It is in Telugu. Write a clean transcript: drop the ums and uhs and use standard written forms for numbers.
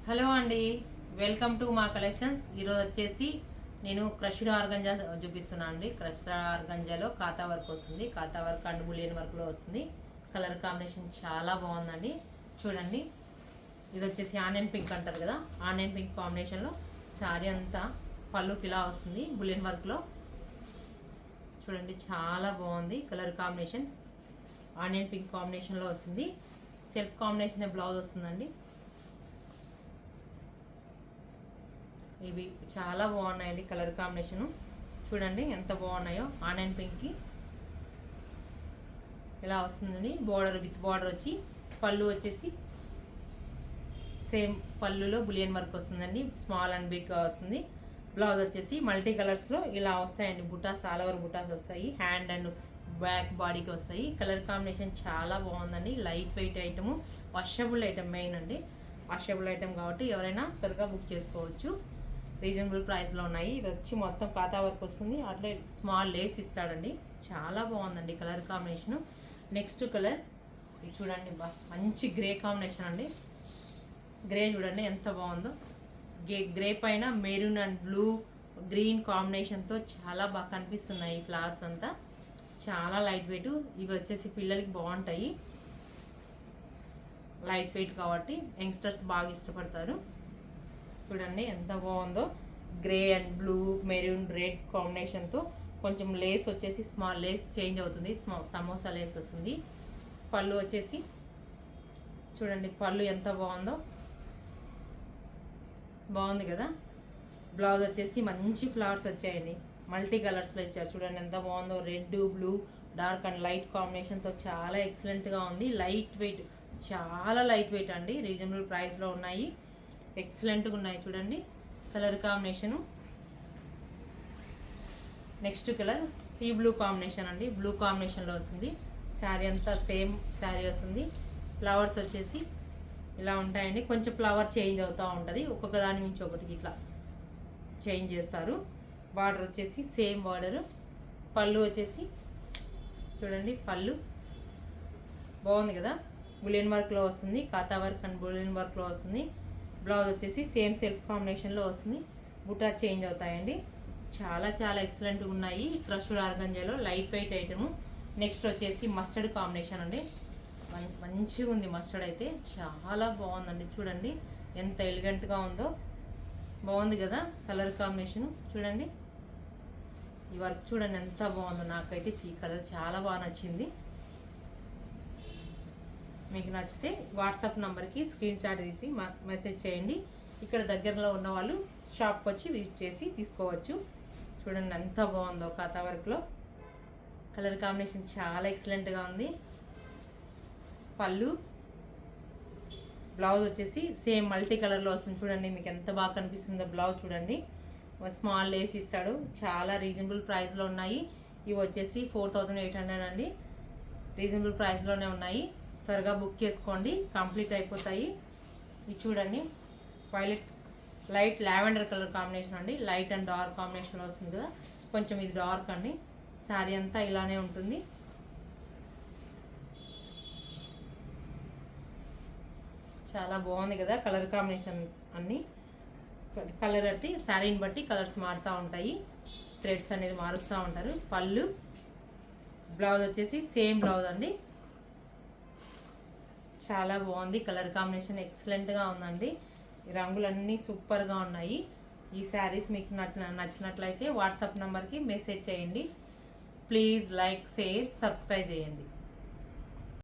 హలో అండి, వెల్కమ్ టు మా కలెక్షన్స్. ఈరోజు వచ్చేసి నేను క్రష్డ్ ఆర్గంజా చూపిస్తున్నాను అండి. క్రష్డ్ ఆర్గంజాలో కాతా వర్క్ వస్తుంది, కాతా వర్క్ అండ్ బులియన్ వర్క్లో వస్తుంది. కలర్ కాంబినేషన్ చాలా బాగుందండి. చూడండి, ఇది వచ్చేసి ఆనియన్ పింక్ అంటారు కదా, ఆనియన్ పింక్ కాంబినేషన్లో శారీ అంతా పళ్ళుకి ఇలా వస్తుంది బులియన్ వర్క్లో. చూడండి, చాలా బాగుంది కలర్ కాంబినేషన్. ఆనియన్ పింక్ కాంబినేషన్లో వస్తుంది. సెల్ఫ్ కాంబినేషన్ బ్లౌజ్ వస్తుందండి. ఇవి చాలా బాగున్నాయండి కలర్ కాంబినేషను. చూడండి ఎంత బాగున్నాయో. ఆనియన్ పింక్కి ఇలా వస్తుందండి. బోర్డర్ విత్ బోర్డర్ వచ్చి పళ్ళు వచ్చేసి సేమ్ పళ్ళులో బులియన్ వర్క్ వస్తుందండి. స్మాల్ అండ్ బిగ్ వస్తుంది. బ్లౌజ్ వచ్చేసి మల్టీ కలర్స్లో ఇలా వస్తాయండి. బుటాస్ ఆల్ ఓవర్ బుటాస్ వస్తాయి. హ్యాండ్ అండ్ బ్యాక్ బాడీకి వస్తాయి. కలర్ కాంబినేషన్ చాలా బాగుందండి. Light weight item, washable item main అండి. వాషబుల్ ఐటమ్ కాబట్టి ఎవరైనా త్వరగా బుక్ చేసుకోవచ్చు. రీజనబుల్ ప్రైస్లో ఉన్నాయి. ఇది వచ్చి మొత్తం కాతా వర్క్ వస్తుంది. అట్లే స్మాల్ లేస్ ఇస్తాడండి. చాలా బాగుందండి కలర్ కాంబినేషను. నెక్స్ట్ కలర్ ఇది చూడండి, మంచి గ్రే కాంబినేషన్ అండి. గ్రే చూడండి ఎంత బాగుందో. గ్రే పైన మెరూన్ అండ్ బ్లూ గ్రీన్ కాంబినేషన్తో చాలా బాగా కనిపిస్తున్నాయి ఈ ఫ్లవర్స్ అంతా. చాలా లైట్ వెయిట్. ఇవి వచ్చేసి పిల్లలకి బాగుంటాయి. లైట్ వెయిట్ కాబట్టి యంగ్స్టర్స్ బాగా ఇష్టపడతారు. చూడండి ఎంత బాగుందో. Grey and blue maroon red కాంబినేషన్తో కొంచెం లేస్ వచ్చేసి స్మాల్ లేస్ చేంజ్ అవుతుంది. సమోసా లేస్ వస్తుంది. పళ్ళు వచ్చేసి చూడండి, పళ్ళు ఎంత బాగుందో. బాగుంది కదా. బ్లౌజ్ వచ్చేసి మంచి ఫ్లవర్స్ వచ్చాయండి. మల్టీ కలర్స్లో ఇచ్చారు. చూడండి ఎంత బాగుందో. Red blue dark and light కాంబినేషన్తో చాలా ఎక్సలెంట్గా ఉంది. లైట్ వెయిట్, చాలా లైట్ వెయిట్ అండి. రీజనబుల్ ప్రైస్లో ఉన్నాయి. ఎక్సలెంట్గా ఉన్నాయి. చూడండి colour combination. Next colour sea blue combination అండి. బ్లూ కాంబినేషన్లో వస్తుంది. శారీ అంతా సేమ్ శారీ వస్తుంది. ఫ్లవర్స్ వచ్చేసి ఇలా ఉంటాయండి. కొంచెం ఫ్లవర్ చేంజ్ అవుతూ ఉంటుంది. ఒక్కొక్క దాని నుంచి ఒకటికి ఇట్లా చేంజ్ చేస్తారు. బార్డర్ వచ్చేసి సేమ్ బార్డరు. పళ్ళు వచ్చేసి చూడండి, పళ్ళు బాగుంది కదా. బులియన్ వర్క్లో వస్తుంది. కాతా వర్క్ అండ్ బులియన్ వర్క్లో వస్తుంది. బ్లౌజ్ వచ్చేసి సేమ్ సెల్ఫ్ కాంబినేషన్లో వస్తుంది. బుటా చేంజ్ అవుతాయండి. చాలా చాలా ఎక్సలెంట్గా ఉన్నాయి. క్రష్డ్ ఆర్గంజాలో లైట్ వెయిట్ ఐటము. నెక్స్ట్ వచ్చేసి మస్టర్డ్ కాంబినేషన్ అండి. మంచిగా ఉంది మస్టర్డ్ అయితే. చాలా బాగుందండి. చూడండి ఎంత ఎలిగెంట్గా ఉందో. బాగుంది కదా కలర్ కాంబినేషను. చూడండి ఈ వర్క్ చూడండి ఎంత బాగుందో. నాకైతే ఈ కలర్ చాలా బాగా నచ్చింది. మీకు నచ్చితే వాట్సాప్ నెంబర్కి స్క్రీన్ షాట్ తీసి మెసేజ్ చేయండి. ఇక్కడ దగ్గరలో ఉన్న వాళ్ళు షాప్కి వచ్చి విజిట్ చేసి తీసుకోవచ్చు. చూడండి ఎంత బాగుందో. కాతా వర్క్లో కలర్ కాంబినేషన్ చాలా ఎక్సలెంట్గా ఉంది. పళ్ళు, బ్లౌజ్ వచ్చేసి సేమ్ మల్టీ కలర్లో వస్తుంది. చూడండి మీకు ఎంత బాగా కనిపిస్తుందో బ్లౌజ్. చూడండి స్మాల్ లేస్ ఇస్తాడు. చాలా రీజనబుల్ ప్రైస్లో ఉన్నాయి. ఇవి వచ్చేసి 4800 అండి. రీజనబుల్ ప్రైస్లోనే ఉన్నాయి. త్వరగా బుక్ చేసుకోండి, కంప్లీట్ అయిపోతాయి. ఇది చూడండి violet light lavender colour combination అండి. లైట్ అండ్ డార్క్ కాంబినేషన్లో వస్తుంది కదా. కొంచెం ఇది డార్క్ అండి. శారీ అంతా ఇలానే ఉంటుంది. చాలా బాగుంది కదా కలర్ కాంబినేషన్ అన్నీ. కలర్ బట్టి శారీని బట్టి కలర్స్ మారుతూ ఉంటాయి. థ్రెడ్స్ అనేది మారుస్తూ ఉంటారు. పళ్ళు, బ్లౌజ్ వచ్చేసి సేమ్ బ్లౌజ్ అండి. చాలా బాగుంది కలర్ కాంబినేషన్. ఎక్సలెంట్గా ఉందండి. ఈ రంగులన్నీ సూపర్గా ఉన్నాయి. ఈ శారీస్ మీకు నచ్చినట్లయితే వాట్సాప్ నెంబర్కి మెసేజ్ చేయండి. ప్లీజ్ లైక్, షేర్, సబ్స్క్రైబ్ చేయండి.